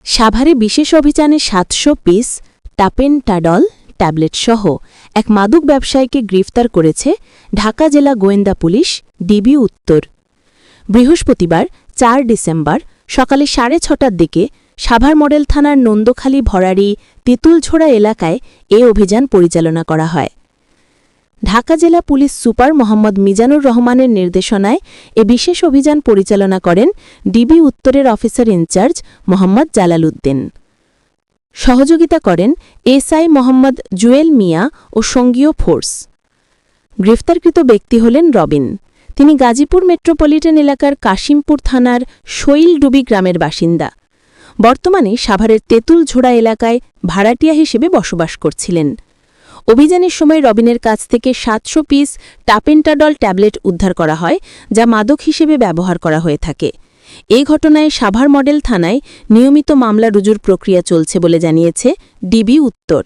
সাভারে বিশেষ অভিযানে ৭০০ পিস টাপেনটাডল ট্যাবলেটসহ এক মাদক ব্যবসায়ীকে গ্রেফতার করেছে ঢাকা জেলা গোয়েন্দা পুলিশ ডিবি উত্তর। বৃহস্পতিবার ৪ ডিসেম্বর সকালে ৬:৩০টার দিকে সাভার মডেল থানার নন্দখালী ভরাড়ি তেঁতুলছোড়া এলাকায় এ অভিযান পরিচালনা করা হয়। ঢাকা জেলা পুলিশ সুপার মোহাম্মদ মিজানুর রহমানের নির্দেশনায় এ বিশেষ অভিযান পরিচালনা করেন ডিবি উত্তরের অফিসার ইনচার্জ মোহাম্মদ জালাল উদ্দিন। সহযোগিতা করেন এসআই মোহাম্মদ জুয়েল মিয়া ও সঙ্গীয় ফোর্স। গ্রেফতারকৃত ব্যক্তি হলেন রবিন। তিনি গাজীপুর মেট্রোপলিটন এলাকার কাশিমপুর থানার শৈলডুবি গ্রামের বাসিন্দা। বর্তমানে সাভারের তেঁতুলঝোড়া এলাকায় ভাড়াটিয়া হিসেবে বসবাস করছিলেন। অভিযানের সময় রবিনের কাছ থেকে ৭০০ পিস টাপেনটাডল ট্যাবলেট উদ্ধার করা হয়, যা মাদক হিসেবে ব্যবহার করা হয়ে থাকে। এই ঘটনায় সাভার মডেল থানায় নিয়মিত মামলা রুজুর প্রক্রিয়া চলছে বলে জানিয়েছে ডিবি উত্তর।